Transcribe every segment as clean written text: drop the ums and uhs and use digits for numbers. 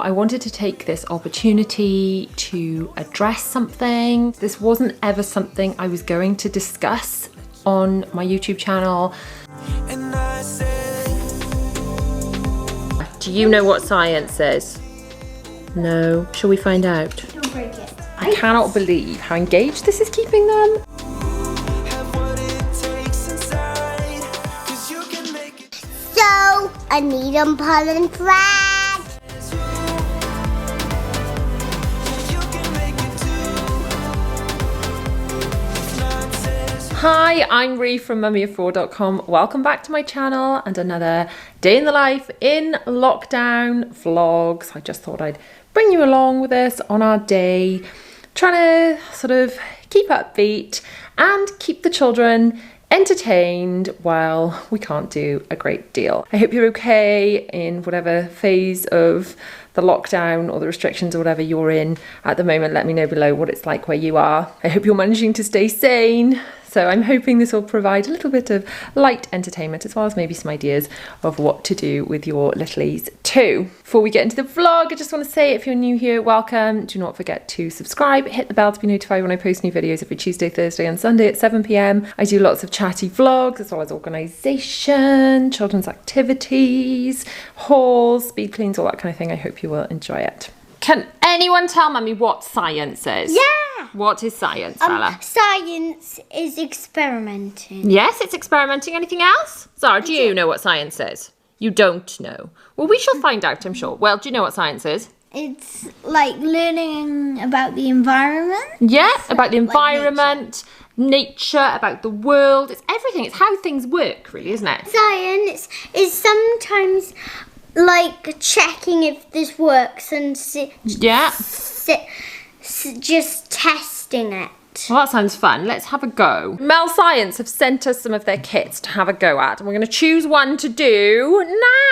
I wanted to take this opportunity to address something. This wasn't ever something I was going to discuss on my YouTube channel. Do you know what science is? No. Shall we find out? Don't break it. I cannot believe how engaged this is keeping them. So, a needle pollen thread. Hi, I'm Ree from mummyof4.com. Welcome back to my channel and another day in the life in lockdown vlogs. I just thought I'd bring you along with us on our day, trying to sort of keep upbeat and keep the children entertained while we can't do a great deal. I hope you're okay in whatever phase of the lockdown or the restrictions or whatever you're in at the moment. Let me know below what it's like where you are. I hope you're managing to stay sane. So I'm hoping this will provide a little bit of light entertainment as well as maybe some ideas of what to do with your littlies too. Before we get into the vlog, I just want to say if you're new here, welcome. Do not forget to subscribe, hit the bell to be notified when I post new videos every Tuesday, Thursday and Sunday at 7 p.m. I do lots of chatty vlogs as well as organisation, children's activities, hauls, speed cleans, all that kind of thing. I hope you will enjoy it. Can anyone tell Mummy what science is? Yeah. What is science, Bella? Science is experimenting. Yes, it's experimenting. Anything else? Zara, do you know what science is? You don't know. Well, we shall find out, I'm sure. Well, do you know what science is? It's like learning about the environment. Yeah, about the environment, nature, about the world. It's everything. It's how things work, really, isn't it? Science is sometimes like checking if this works and just testing it. Well, that sounds fun. Let's have a go. MEL Science have sent us some of their kits to have a go at, and we're going to choose one to do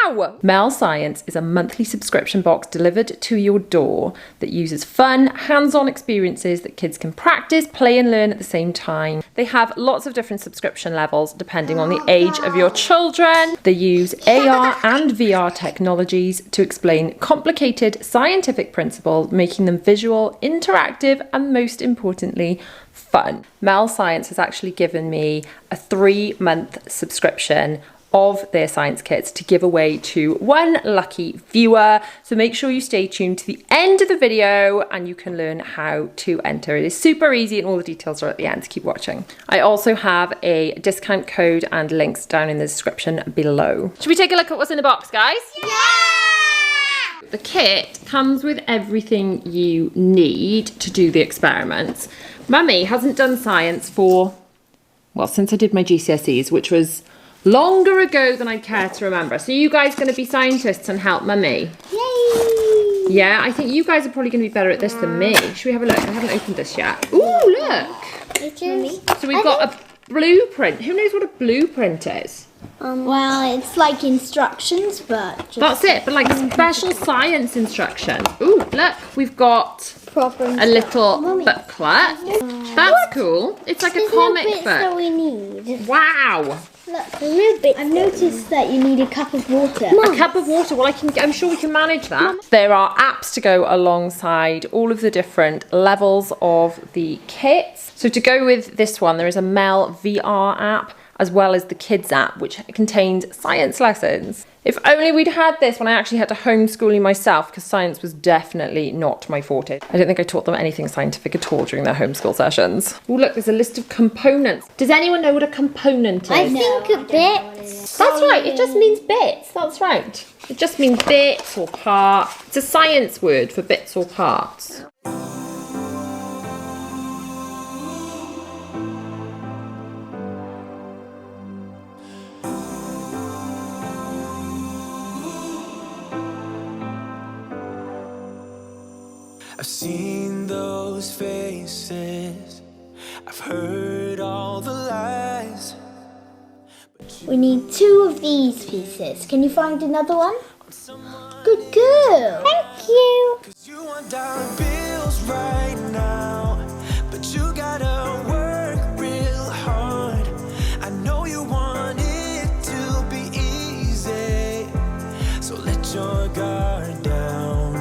now. MEL Science is a monthly subscription box delivered to your door that uses fun, hands-on experiences that kids can practice, play and learn at the same time. They have lots of different subscription levels depending on the age of your children. They use AR and VR technologies to explain complicated scientific principles, making them visual, interactive, and most importantly, fun. MEL Science has actually given me a 3-month subscription of their science kits to give away to one lucky viewer. So make sure you stay tuned to the end of the video and you can learn how to enter. It is super easy and all the details are at the end. Keep watching. I also have a discount code and links down in the description below. Should we take a look at what's in the box, guys? Yeah! The kit comes with everything you need to do the experiments. Mummy hasn't done science for, well, since I did my GCSEs, which was longer ago than I care to remember. So you guys going to be scientists and help Mummy? Yay! Yeah, I think you guys are probably going to be better at this than me. Should we have a look? I haven't opened this yet. Ooh, look! So we've got a blueprint. Who knows what a blueprint is? Well, it's like instructions, but that's it, but like special science instructions. Ooh, look, we've got a little booklet. That's cool. It's like a comic book. That we need. Wow. Look, the little bits. I've noticed that you need a cup of water. A cup of water. Well, I'm sure we can manage that. There are apps to go alongside all of the different levels of the kits. So to go with this one, there is a MEL VR app, as well as the Kids app, which contains science lessons. If only we'd had this when I actually had to homeschooling myself, because science was definitely not my forte. I don't think I taught them anything scientific at all during their homeschool sessions. Oh look, there's a list of components. Does anyone know what a component is? I think a bit. That's right, it just means bits, that's right. It just means bits or parts. It's a science word for bits or parts. I've seen those faces, I've heard all the lies. We need 2 of these pieces. Can you find another one? Good girl. Thank you. 'Cause you want dollar bills right now, but you gotta work real hard. I know you want it to be easy, so let your guard down.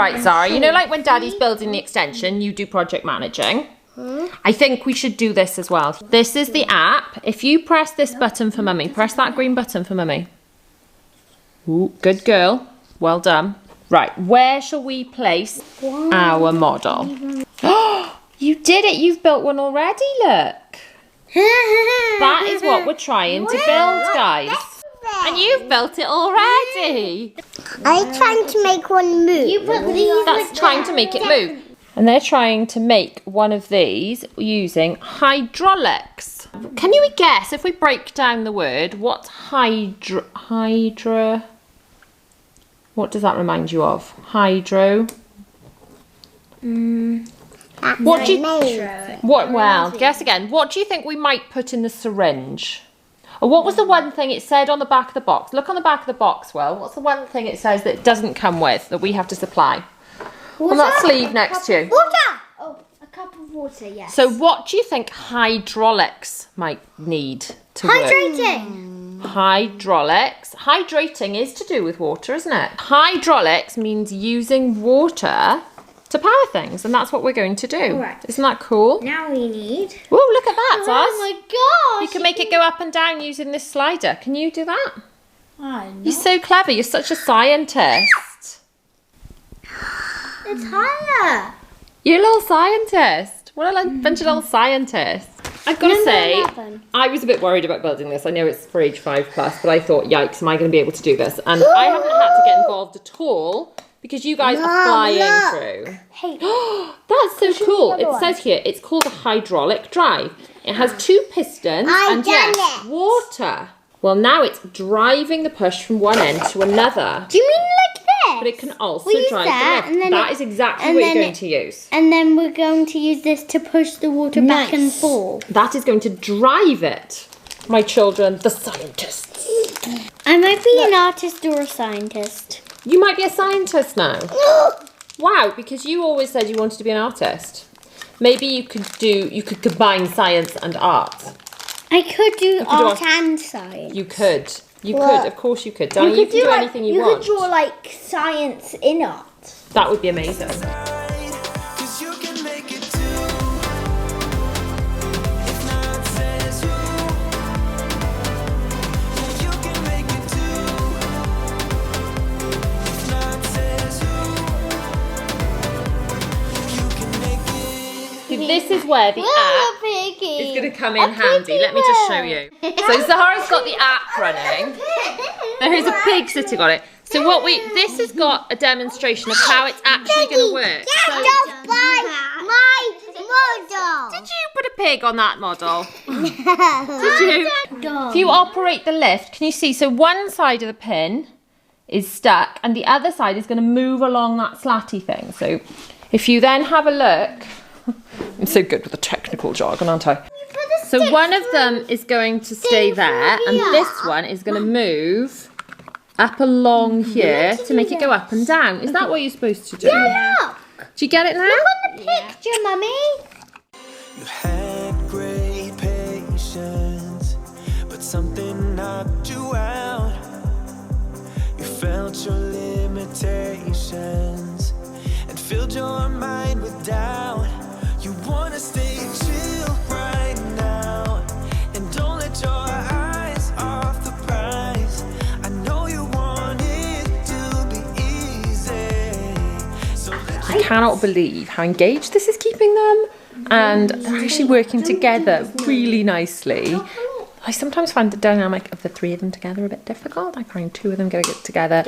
Right, Zara, you know, like when Daddy's building the extension, you do project managing. I think we should do this as well. This is the app. If you press this button for Mummy, press that green button for Mummy. Ooh, good girl. Well done. Right, where shall we place our model? You did it. You've built one already, look. That is what we're trying to build, guys. And you've built it already. I'm trying to make one move. That's trying to make it move. And they're trying to make one of these using hydraulics. Can you guess, if we break down the word, what's hydra? What does that remind you of? Hydro? What do you... Well, guess again. What do you think we might put in the syringe? Or what was the one thing it said on the back of the box? Look on the back of the box, Will. What's the one thing it says that it doesn't come with, that we have to supply? On that sleeve next to you. Water! Oh, a cup of water, yes. So what do you think hydraulics might need to work? Hydrating! Hydraulics. Hydrating is to do with water, isn't it? Hydraulics means using water to power things, and that's what we're going to do. Correct. Isn't that cool? Now we need... Oh, look at that, Zaz. Oh my gosh! You can make it go up and down using this slider. Can you do that? I know. You're so clever. You're such a scientist. It's higher. You're a little scientist. What a bunch of little scientists. I've got to say, 11. I was a bit worried about building this. I know it's for age 5+, but I thought, yikes, am I going to be able to do this? And I haven't had to get involved at all because you guys are flying through. Hey. That's so cool. It says here, it's called a hydraulic drive. It has 2 pistons and yes, water. Well, now it's driving the push from one end to another. Do you mean like this? But it can also We'll use drive that, the and lift. then That is exactly what you're going to use. And then we're going to use this to push the water back and forth. That is going to drive it. My children, the scientists. I might be an artist or a scientist. You might be a scientist now. Wow, because you always said you wanted to be an artist. Maybe you could combine science and art. I could do art and science. You could. You could, of course you could. Darling, you can do anything you want. You could draw like science in art. That would be amazing. 'Cause you can make it too. If not says who. Yeah, you can make it too. If not says who. You can make it. This is where the app is going to come in handy. Let me just show you. So Zahara's got the app running. There is a pig sitting on it. So this has got a demonstration of how it's actually going to work. So, Just buy my model. did you put a pig on that model? Did you? If you operate the lift, can you see? So one side of the pin is stuck and the other side is going to move along that slatty thing. So if you then have a look, I'm so good with the technical jargon, aren't I? So one of them is going to stay there and this one is going to move up along here to make it go up and down. Is that what you're supposed to do? Look. Do you get it now? Look on the picture, Mummy. You had great patience, but something knocked you out. You felt your limitations and filled your mind with doubt. You wanna stay chill right now and don't let your eyes off the prize. I know you want it to be easy, so I cannot believe how engaged this is keeping them, and they're actually working together really nicely. I sometimes find the dynamic of the 3 of them together a bit difficult. I find 2 of them get together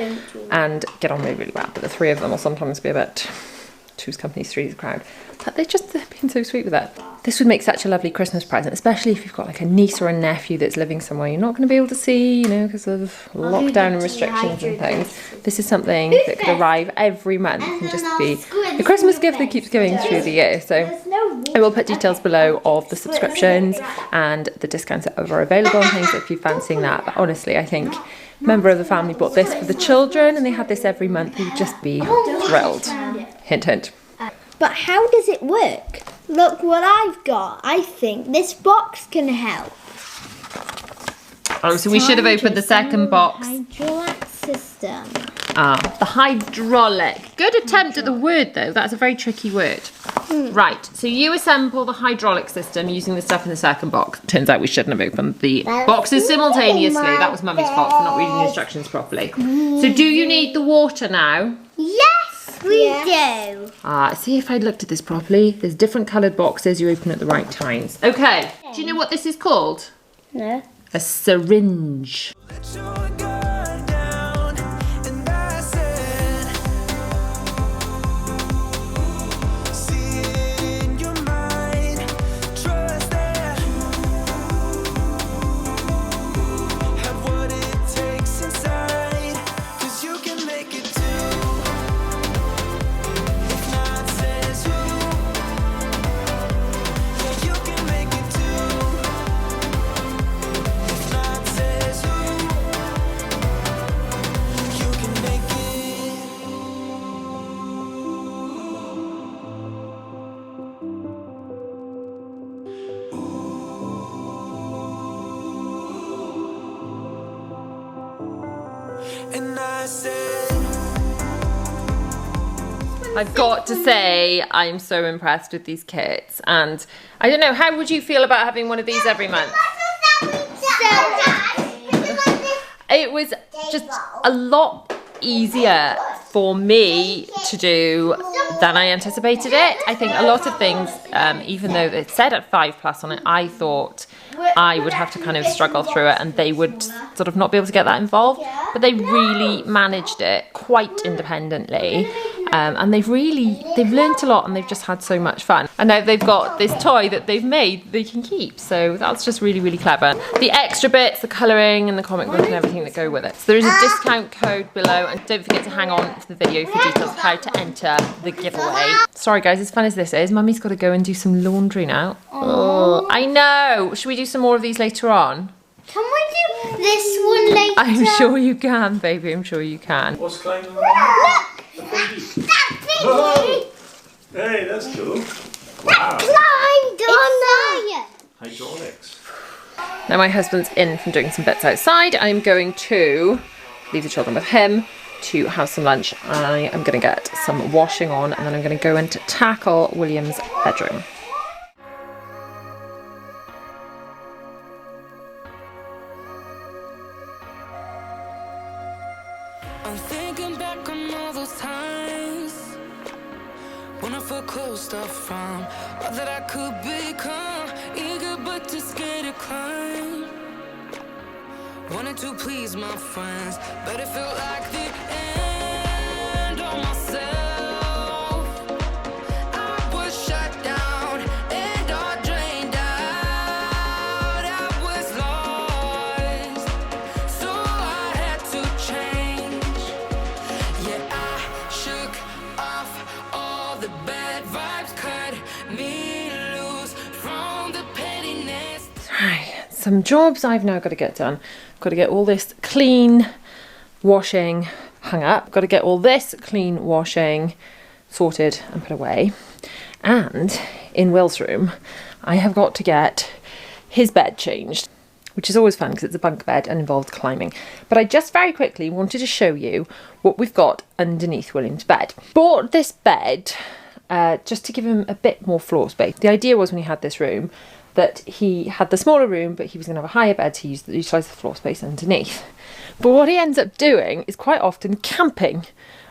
and get on really, really well, but the 3 of them will sometimes be a bit 2's company, 3's crowd. But they've been so sweet with it. This would make such a lovely Christmas present, especially if you've got like a niece or a nephew that's living somewhere you're not going to be able to see, you know, because of lockdown and restrictions and things. This is something that could arrive every month and just be a Christmas gift that keeps going through the year. So I will put details below of the subscriptions and the discounts that are available and things if you're fancying that. But honestly, I think a member of the family bought this for the children and they had this every month, you'd just be thrilled. Hint, hint. But how does it work? Look what I've got. I think this box can help. Oh, so we should have opened the second box. Hydraulic system. The hydraulic. Good attempt at the word though. That's a very tricky word. Right, so you assemble the hydraulic system using the stuff in the second box. Turns out we shouldn't have opened the boxes simultaneously. That was Mummy's fault for not reading the instructions properly. So do you need the water now? Yes, we do. See if I'd looked at this properly. There's different coloured boxes. You open at the right times. Okay, do you know what this is called? No. A syringe. Let your guard down, and I said, see it in your mind, trust that, have what it takes inside, 'cause you can make it too. If not, says who? Yeah, you can make it too. If not, says who? You can make it. And I said, I've got to say, I'm so impressed with these kits. And I don't know, how would you feel about having one of these every month? It was just a lot easier for me to do than I anticipated it. I think a lot of things, even though it said at 5+ on it, I thought I would have to kind of struggle through it and they would sort of not be able to get that involved. But they really managed it quite independently. And they've learnt a lot and they've just had so much fun. And now they've got this toy that they've made they can keep. So that's just really, really clever. The extra bits, the colouring and the comic book and everything that go with it. So there is a discount code below, and don't forget to hang on to the video for details of how to enter the giveaway. Sorry guys, as fun as this is, Mummy's got to go and do some laundry now. Oh, I know. Should we do some more of these later on? Can we do this one later? I'm sure you can, baby. I'm sure you can. What's climbing on? Look! Whoa! Hey, that's cool. Wow. Climbed on Hydraulics. Now my husband's in from doing some bits outside. I'm going to leave the children with him to have some lunch. I am going to get some washing on and then I'm going to go and tackle William's bedroom. I'm thinking back on all those times when I felt closed off from all that I could become, eager but too scared to climb. Wanted to please my friends, but it felt like the end of myself. I was shut down and all drained out. I was lost, so I had to change. Yeah, I shook off all the bad vibes, cut me loose from the pettiness. Right, some jobs I've now got to get done. Got to get all this clean washing hung up. Got to get all this clean washing sorted and put away. And in Will's room, I have got to get his bed changed, which is always fun because it's a bunk bed and involved climbing. But I just very quickly wanted to show you what we've got underneath William's bed. Bought this bed just to give him a bit more floor space. The idea was when he had this room that he had the smaller room, but he was going to have a higher bed to utilise the floor space underneath. But what he ends up doing is quite often camping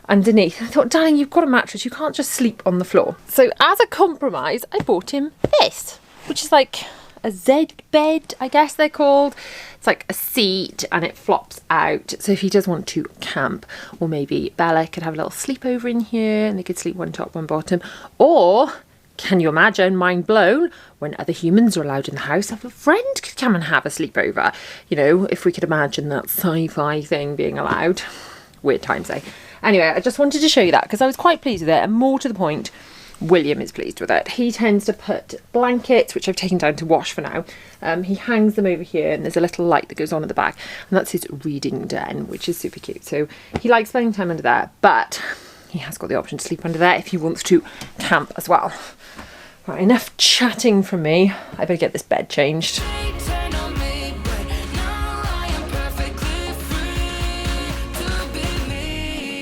underneath. I thought, darling, you've got a mattress, you can't just sleep on the floor. So as a compromise, I bought him this, which is like a Z bed, I guess they're called. It's like a seat and it flops out. So if he does want to camp, or maybe Bella could have a little sleepover in here and they could sleep one top, one bottom. Or, can you imagine, mind blown, when other humans are allowed in the house, if a friend could come and have a sleepover? You know, if we could imagine that sci-fi thing being allowed. Weird times, eh? Anyway, I just wanted to show you that because I was quite pleased with it, and more to the point, William is pleased with it. He tends to put blankets, which I've taken down to wash for now. He hangs them over here and there's a little light that goes on at the back, and that's his reading den, which is super cute. So he likes spending time under there, but he has got the option to sleep under there if he wants to camp as well. Right, enough chatting from me. I better get this bed changed. Turn on me, but now I am perfectly free to be me.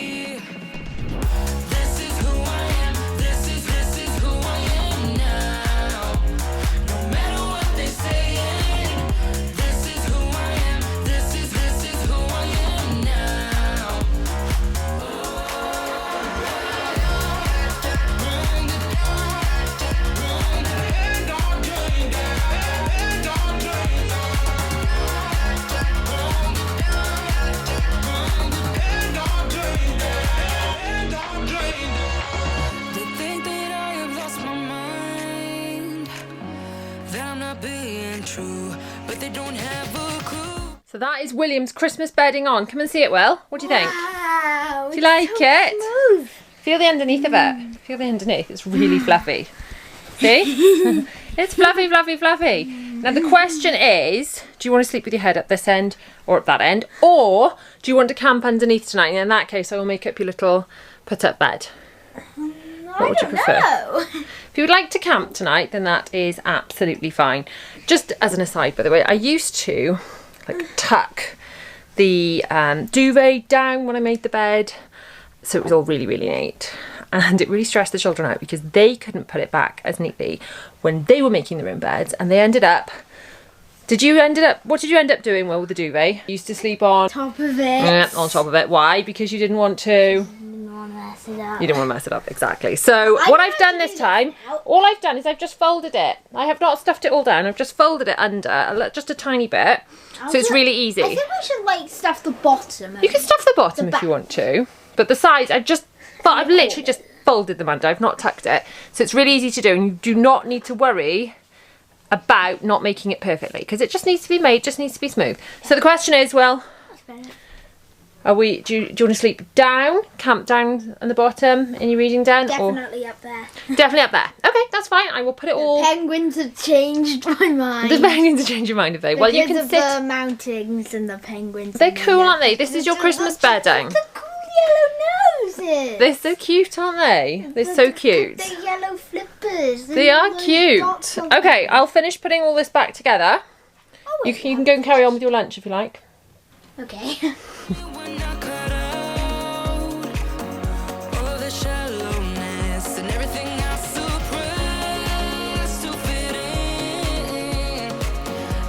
that I'm not being true, but they don't have a clue. So that is William's Christmas bedding on. Come and see it, Will. What do you think? Wow. Do you like it? Smooth. Feel the underneath of it. Feel the underneath. It's really fluffy. See? It's fluffy, fluffy, fluffy. Now the question is, do you want to sleep with your head at this end or at that end? Or do you want to camp underneath tonight? And in that case, I will make up your little put-up bed. What would you prefer? No. If you would like to camp tonight, then that is absolutely fine. Just as an aside, by the way, I used to like tuck the duvet down when I made the bed, so it was all really, really neat. And it really stressed the children out because they couldn't put it back as neatly when they were making their own beds, and they ended up. What did you end up doing, Will, with the duvet? You used to sleep on Top of it. on top of it. Why? Because you didn't want to. Didn't want to mess it up. You don't want to mess it up, exactly. So I what know I've done to this do time, that. all I've done is I've just folded it. I have not stuffed it all down. I've just folded it under, just a tiny bit. So it's really easy. I think we should like stuff the bottom. You can stuff the bottom The if you back. want to, but the sides, I've literally just folded them under. I've not tucked it, so it's really easy to do, and you do not need to worry about not making it perfectly because it just needs to be made, just needs to be smooth. So the question is, well, do you want to sleep down, camp down on the bottom in your reading den, Definitely up there. or definitely up there? Okay, that's fine. I will put it all. Penguins have changed my mind. The penguins to change your mind if they. Well, you Because can of sit. the mountains and the penguins. They're and the cool, aren't they? This is your the- Christmas the- bedding. The cool yellow noses. They're so cute, aren't they? They're so cute. The yellow flippers. They are Those cute. dots on Okay, them. I'll finish putting all this back together. Oh, You can go and carry on with your lunch if you like. Okay. We're not cut out. All the shallowness and everything I suppress to fit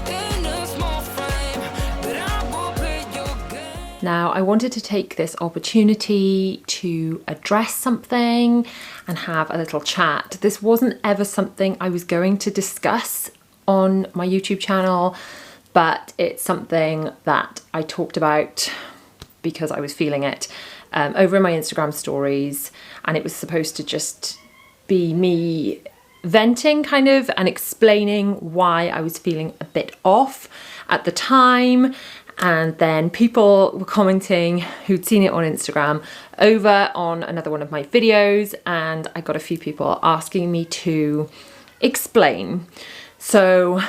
in a small frame, but I will play your game. Now, I wanted to take this opportunity to address something and have a little chat. This wasn't ever something I was going to discuss on my YouTube channel, but it's something that I talked about because I was feeling it over in my Instagram stories, and it was supposed to just be me venting kind of and explaining why I was feeling a bit off at the time. And then people were commenting who'd seen it on Instagram over on another one of my videos, and I got a few people asking me to explain. So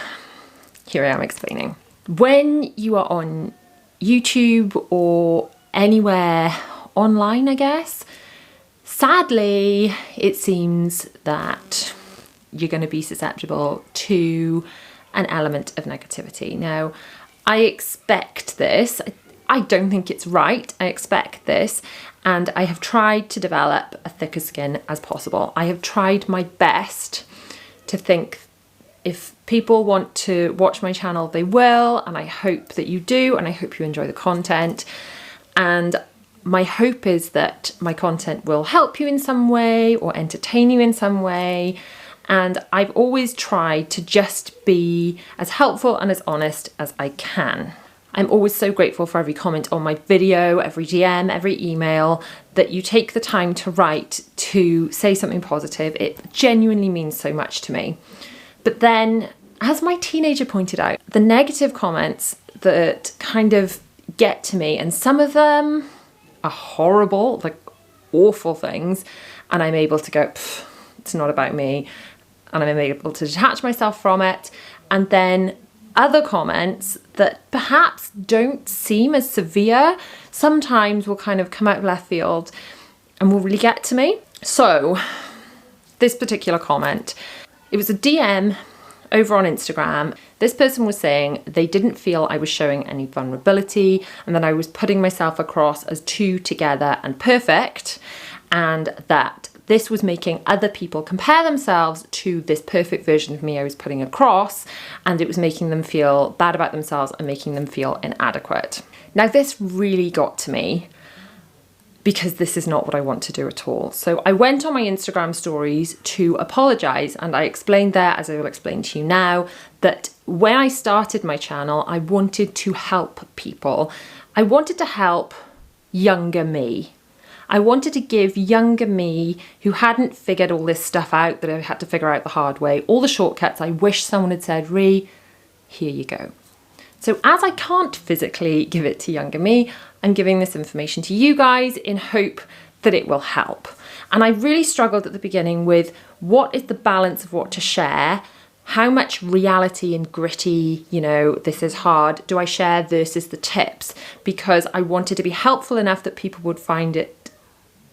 here I am explaining. When you are on YouTube or anywhere online, I guess, sadly, it seems that you're going to be susceptible to an element of negativity. Now, I expect this. I don't think it's right. I expect this, and I have tried to develop a thicker skin as possible. I have tried my best to think if people want to watch my channel, they will, and I hope that you do, and I hope you enjoy the content. And my hope is that my content will help you in some way or entertain you in some way. And I've always tried to just be as helpful and as honest as I can. I'm always so grateful for every comment on my video, every DM, every email that you take the time to write to say something positive. It genuinely means so much to me. But then, as my teenager pointed out, the negative comments that kind of get to me, and some of them are horrible, like awful things, and I'm able to go, it's not about me, and I'm able to detach myself from it. And then other comments that perhaps don't seem as severe, sometimes will kind of come out of left field and will really get to me. So this particular comment, it was a DM over on Instagram. This person was saying they didn't feel I was showing any vulnerability and that I was putting myself across as too together and perfect, and that this was making other people compare themselves to this perfect version of me I was putting across, and it was making them feel bad about themselves and making them feel inadequate. Now, this really got to me because this is not what I want to do at all. So I went on my Instagram stories to apologise, and I explained there, as I will explain to you now, that when I started my channel, I wanted to help people. I wanted to help younger me. I wanted to give younger me, who hadn't figured all this stuff out, that I had to figure out the hard way, all the shortcuts. I wish someone had said, Ree, here you go. So as I can't physically give it to younger me, I'm giving this information to you guys in hope that it will help. And I really struggled at the beginning with what is the balance of what to share, how much reality and gritty, you know, this is hard, do I share versus the tips? Because I wanted to be helpful enough that people would find it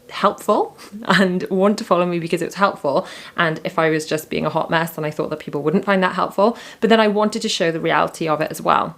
helpful and want to follow me because it was helpful. And if I was just being a hot mess, then I thought that people wouldn't find that helpful. But then I wanted to show the reality of it as well.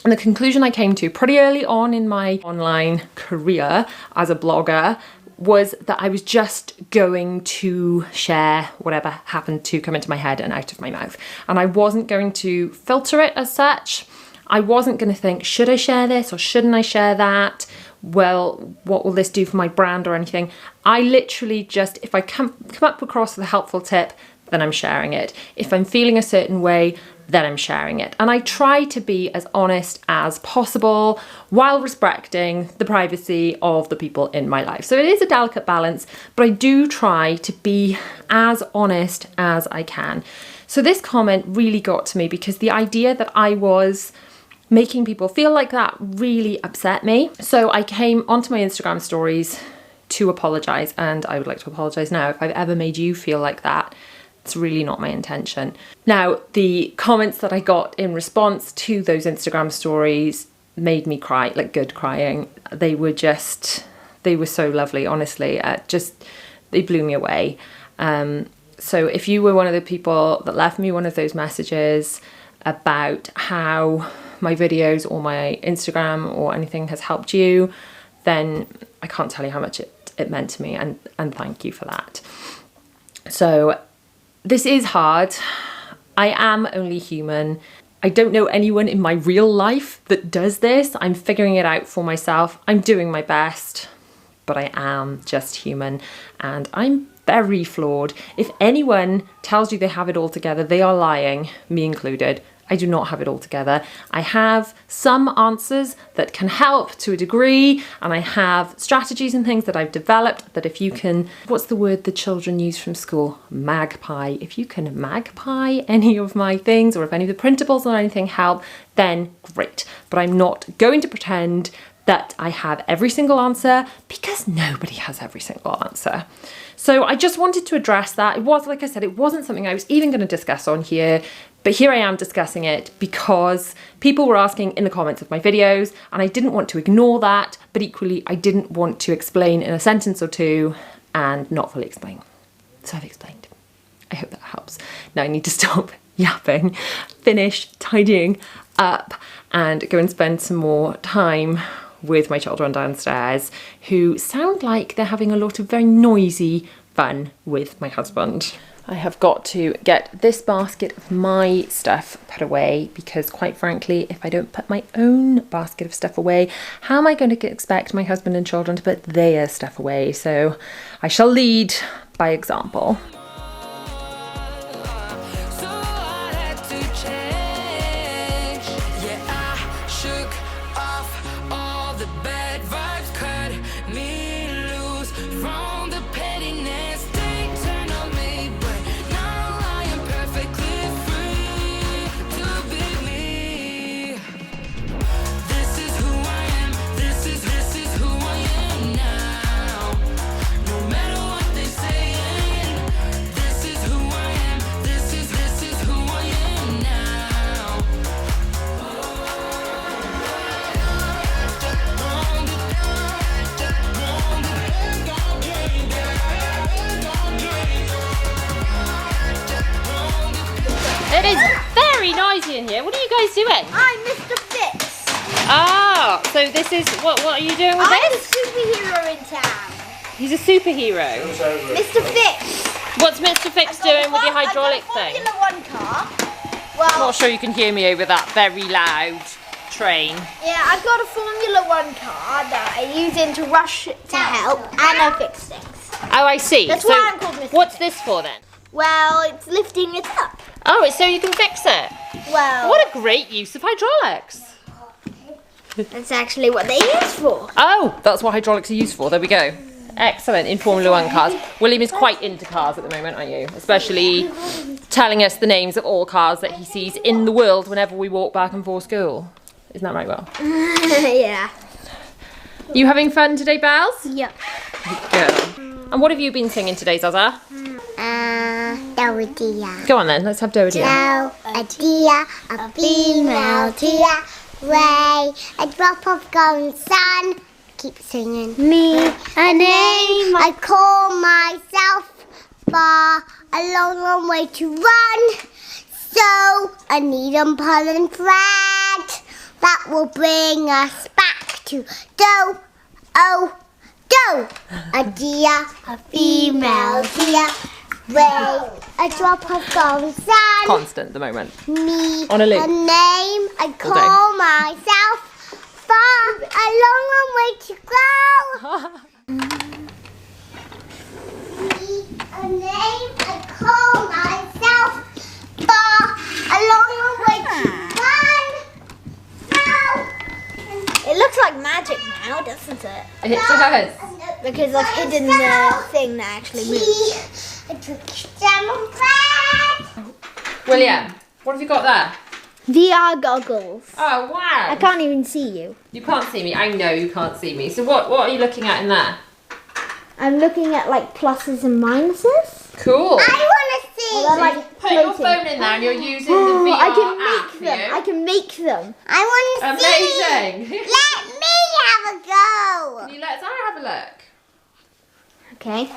And the conclusion I came to pretty early on in my online career as a blogger was that I was just going to share whatever happened to come into my head and out of my mouth. And I wasn't going to filter it as such. I wasn't going to think, should I share this or shouldn't I share that? Well, what will this do for my brand or anything? I literally just, if I come up across with a helpful tip, then I'm sharing it. If I'm feeling a certain way, then I'm sharing it. And I try to be as honest as possible while respecting the privacy of the people in my life. So it is a delicate balance, but I do try to be as honest as I can. So this comment really got to me because the idea that I was making people feel like that really upset me. So I came onto my Instagram stories to apologize, and I would like to apologize now if I've ever made you feel like that. It's really not my intention. Now, the comments that I got in response to those Instagram stories made me cry, like good crying. They were so lovely, honestly. They blew me away. So if you were one of the people that left me one of those messages about how my videos or my Instagram or anything has helped you, then I can't tell you how much it meant to me, and thank you for that. So this is hard. I am only human. I don't know anyone in my real life that does this. I'm figuring it out for myself. I'm doing my best, but I am just human and I'm very flawed. If anyone tells you they have it all together, they are lying, me included. I do not have it all together. I have some answers that can help to a degree, and I have strategies and things that I've developed that if you can, what's the word the children use from school? Magpie. If you can magpie any of my things, or if any of the printables or anything help, then great. But I'm not going to pretend that I have every single answer, because nobody has every single answer. So I just wanted to address that. It was, like I said, it wasn't something I was even going to discuss on here, but here I am discussing it because people were asking in the comments of my videos, and I didn't want to ignore that, but equally I didn't want to explain in a sentence or two and not fully explain. So I've explained. I hope that helps. Now I need to stop yapping, finish tidying up, and go and spend some more time with my children downstairs, who sound like they're having a lot of very noisy fun with my husband. I have got to get this basket of my stuff put away because, quite frankly, if I don't put my own basket of stuff away, how am I going to expect my husband and children to put their stuff away? So I shall lead by example. It is very noisy in here. What are you guys doing? I'm Mr. Fix. Ah, so this is, what are you doing with I'm this? a superhero in town. He's a superhero. Mr. Fix. What's Mr. Fix doing with your hydraulic thing? I've got a Formula 1 car. I'm Well, not sure you can hear me over that very loud train. yeah, I've got a Formula 1 car that I use in to rush to help, and I fix things. Oh, I see. That's so why I'm called Mr. What's Fix. this for then? Well, it's lifting it up. Oh, it's so you can fix it. Well, What a great use of hydraulics. that's actually what they use for. Oh, that's what hydraulics are used for. There we go. Excellent, in Formula 1 cars. William is quite into cars at the moment, aren't you? Especially telling us the names of all cars that he sees in the world whenever we walk back and forth school. Isn't that right, Will? Yeah. You having fun today, Bells? Yep. Good. And what have you been singing today, Zaza? Doe-a-deer. Go on then, let's have Doe-a-deer. Doe-a-deer, a female deer. Ray, a drop of golden sun. Keep singing. Me, a name I call myself. Far, a long, long way to run. So, I need a pollen thread that will bring us back to Doe, oh, Doe. A deer, a female deer. Ray, a drop of golden sun. Constant at the moment. Me, On a loop. a name I call myself. Far, a long, long way to go. Me, a name I call myself. Far, a long, long way to run. So, it looks like magic now, doesn't it? It does. Because I've hidden the thing that actually moves. I took jam on bread. William, what have you got there? VR goggles. Oh, wow. I can't even see you. You can't see me. I know you can't see me. So what are you looking at in there? I'm looking at like pluses and minuses. Cool. I want to see. So you put your phone in there and you're using the VR I can app, make them. you? I can make them. I want to see. Amazing. Let me have a go. Can you let Zara have a look? Okay.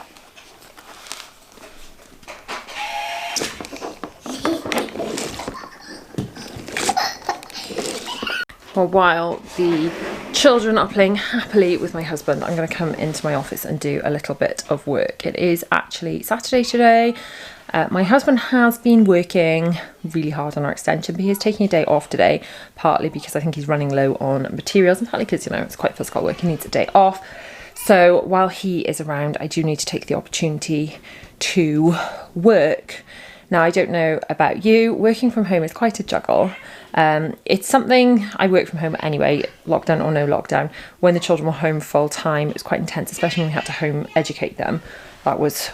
Well, while the children are playing happily with my husband, I'm going to come into my office and do a little bit of work. It is actually Saturday today. My husband has been working really hard on our extension, but he is taking a day off today, partly because I think he's running low on materials and partly because, you know, it's quite physical work. He needs a day off. So while he is around, I do need to take the opportunity to work. Now, I don't know about you, working from home is quite a juggle. It's something, I work from home anyway, lockdown or no lockdown. When the children were home full time, it was quite intense, especially when we had to home educate them. That was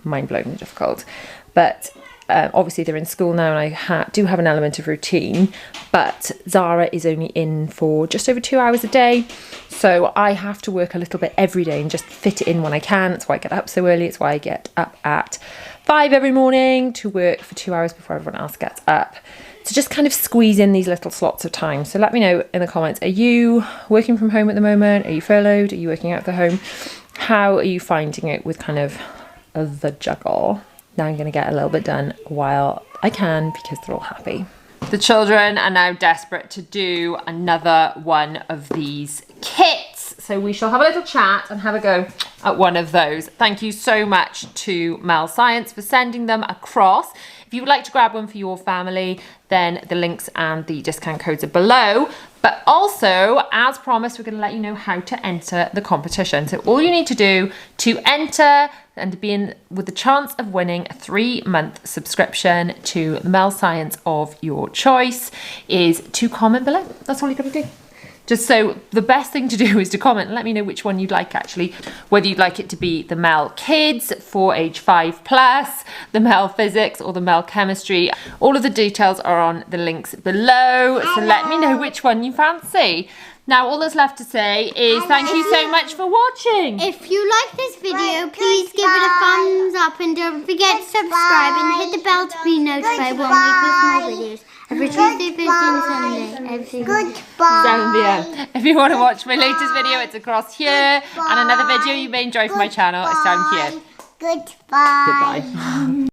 mind-blowingly difficult. But obviously they're in school now and I do have an element of routine, but Zara is only in for just over 2 hours a day. So I have to work a little bit every day and just fit it in when I can. That's why I get up so early. It's why I get up at 5 every morning to work for 2 hours before everyone else gets up. To just kind of squeeze in these little slots of time. So let me know in the comments, are you working from home at the moment? Are you furloughed? Are you working out of the home? How are you finding it with kind of the juggle? Now I'm going to get a little bit done while I can because they're all happy. The children are now desperate to do another one of these kits. So we shall have a little chat and have a go at one of those. Thank you so much to MEL Science for sending them across. If you would like to grab one for your family, then the links and the discount codes are below. But also, as promised, we're going to let you know how to enter the competition. So all you need to do to enter and be in with the chance of winning a 3-month subscription to MEL Science of your choice is to comment below. That's all you got to do. Just so the best thing to do is to comment and let me know which one you'd like actually. Whether you'd like it to be the MEL Kids for age 5+, the MEL Physics or the MEL Chemistry. All of the details are on the links below. So let me know which one you fancy. Now all that's left to say is thank you so much for watching. If you like this video, please give it a thumbs up and don't forget to subscribe and hit the bell to be notified when we post more videos. Every Tuesday, Thursday and Sunday. Every Goodbye. 7 p.m. If you want to watch my latest video, it's across here. And another video you may enjoy from my channel is down here. Goodbye. Goodbye.